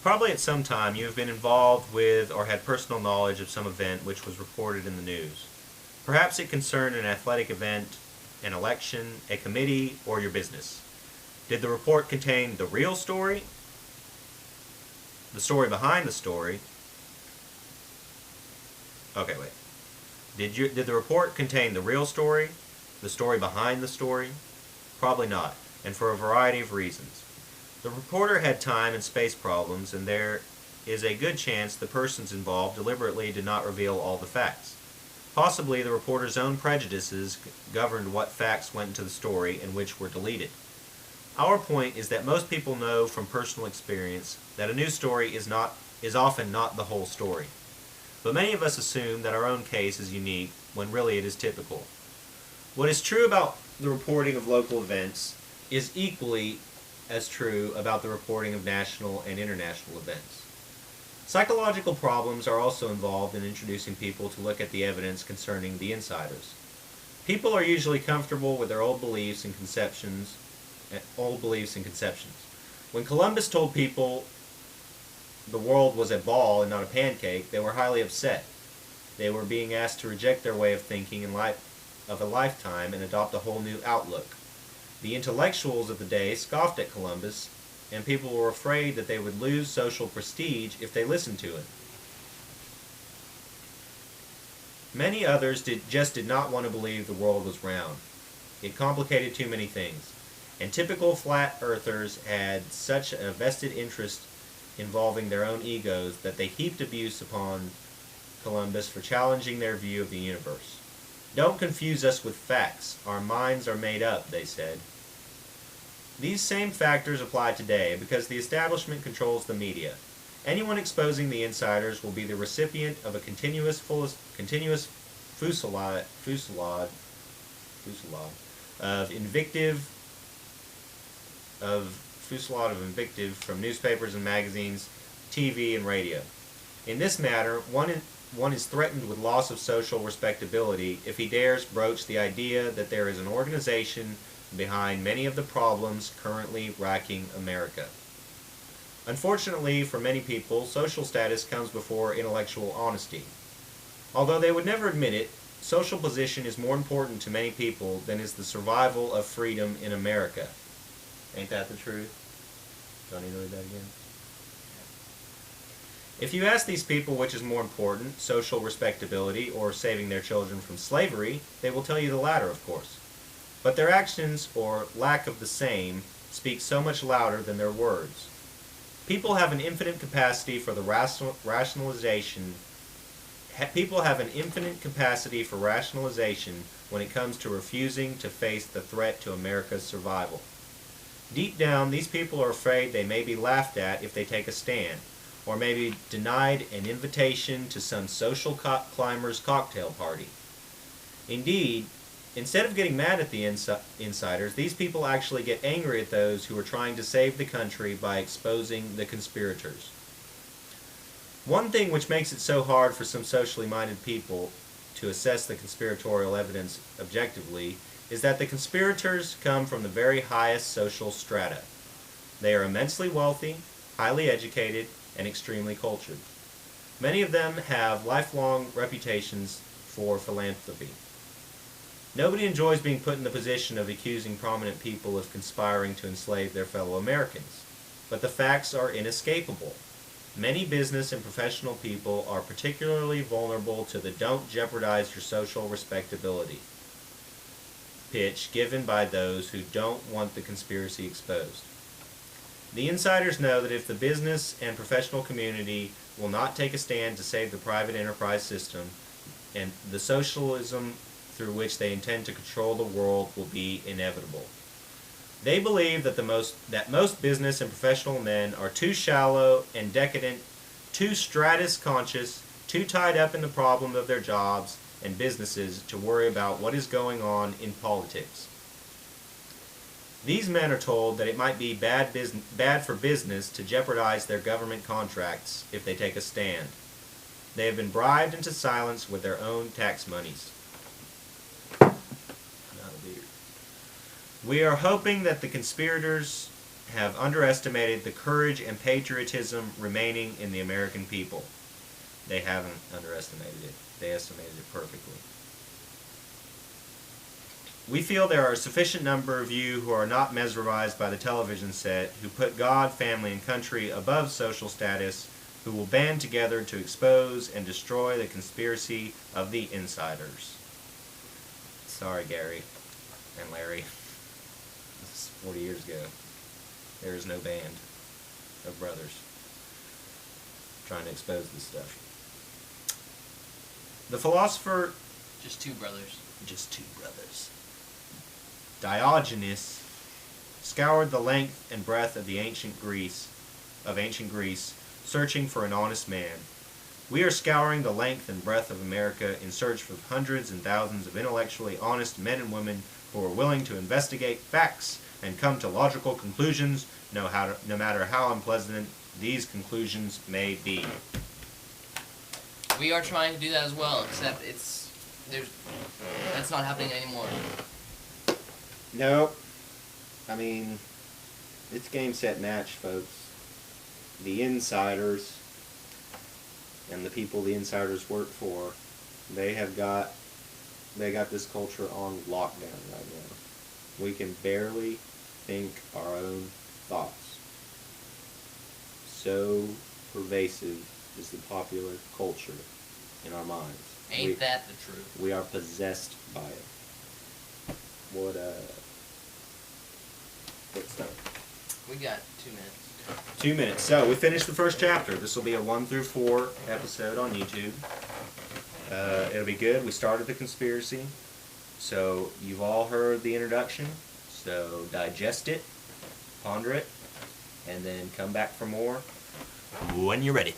Probably at some time you have been involved with or had personal knowledge of some event which was reported in the news. Perhaps it concerned an athletic event, an election, a committee, or your business. Did the report contain the real story, the story behind the story? Okay, wait. Did the report contain the real story, the story behind the story? Probably not, and for a variety of reasons. The reporter had time and space problems, and there is a good chance the persons involved deliberately did not reveal all the facts. Possibly the reporter's own prejudices governed what facts went into the story and which were deleted. Our point is that most people know from personal experience that a news story is often not the whole story. But many of us assume that our own case is unique when really it is typical. What is true about the reporting of local events is equally as true about the reporting of national and international events. Psychological problems are also involved in introducing people to look at the evidence concerning the insiders. People are usually comfortable with their old beliefs and conceptions. When Columbus told people the world was a ball and not a pancake, they were highly upset. They were being asked to reject their way of thinking in light of a lifetime and adopt a whole new outlook. The intellectuals of the day scoffed at Columbus, and people were afraid that they would lose social prestige if they listened to him. Many others just did not want to believe the world was round. It complicated too many things, and typical flat earthers had such a vested interest involving their own egos that they heaped abuse upon Columbus for challenging their view of the universe. "Don't confuse us with facts. Our minds are made up," they said. These same factors apply today because the establishment controls the media. Anyone exposing the insiders will be the recipient of a continuous fusillade of invective from newspapers and magazines, TV, and radio. In this matter, one is threatened with loss of social respectability if he dares broach the idea that there is an organization behind many of the problems currently racking America. Unfortunately, for many people, social status comes before intellectual honesty. Although they would never admit it, social position is more important to many people than is the survival of freedom in America. Ain't that the truth? Johnny, read that again. If you ask these people which is more important, social respectability or saving their children from slavery, they will tell you the latter, of course. But their actions, or lack of the same, speak so much louder than their words. People have an infinite capacity for rationalization when it comes to refusing to face the threat to America's survival. Deep down, these people are afraid they may be laughed at if they take a stand, or may be denied an invitation to some social climber's cocktail party. Indeed, instead of getting mad at the insiders, these people actually get angry at those who are trying to save the country by exposing the conspirators. One thing which makes it so hard for some socially minded people to assess the conspiratorial evidence objectively is that the conspirators come from the very highest social strata. They are immensely wealthy, highly educated, and extremely cultured. Many of them have lifelong reputations for philanthropy. Nobody enjoys being put in the position of accusing prominent people of conspiring to enslave their fellow Americans, but the facts are inescapable. Many business and professional people are particularly vulnerable to the "don't jeopardize your social respectability" pitch given by those who don't want the conspiracy exposed. The insiders know that if the business and professional community will not take a stand to save the private enterprise system, and the socialism through which they intend to control the world will be inevitable. They believe that most business and professional men are too shallow and decadent, too stratus conscious, too tied up in the problem of their jobs and businesses to worry about what is going on in politics. These men are told that it might be bad for business to jeopardize their government contracts if they take a stand. They have been bribed into silence with their own tax monies. We are hoping that the conspirators have underestimated the courage and patriotism remaining in the American people. They haven't underestimated it. They estimated it perfectly. We feel there are a sufficient number of you who are not mesmerized by the television set, who put God, family, and country above social status, who will band together to expose and destroy the conspiracy of the insiders. Sorry, Gary and Larry. This is 40 years ago. There is no band of brothers trying to expose this stuff. The philosopher... Just two brothers. Just two brothers. Diogenes scoured the length and breadth of ancient Greece, searching for an honest man. We are scouring the length and breadth of America in search of hundreds and thousands of intellectually honest men and women who are willing to investigate facts and come to logical conclusions, no matter how unpleasant these conclusions may be. We are trying to do that as well, except that's not happening anymore. Nope. I mean, it's game, set, match, folks. The insiders and the people the insiders work for, they got this culture on lockdown right now. We can barely think our own thoughts. So pervasive is the popular culture in our minds. Ain't that the truth? We are possessed by it. What's done? We got 2 minutes. 2 minutes. So we finished the first chapter. This will be a 1 through 4 episode on YouTube. It'll be good. We started the conspiracy. So you've all heard the introduction. So digest it, ponder it, and then come back for more when you're ready.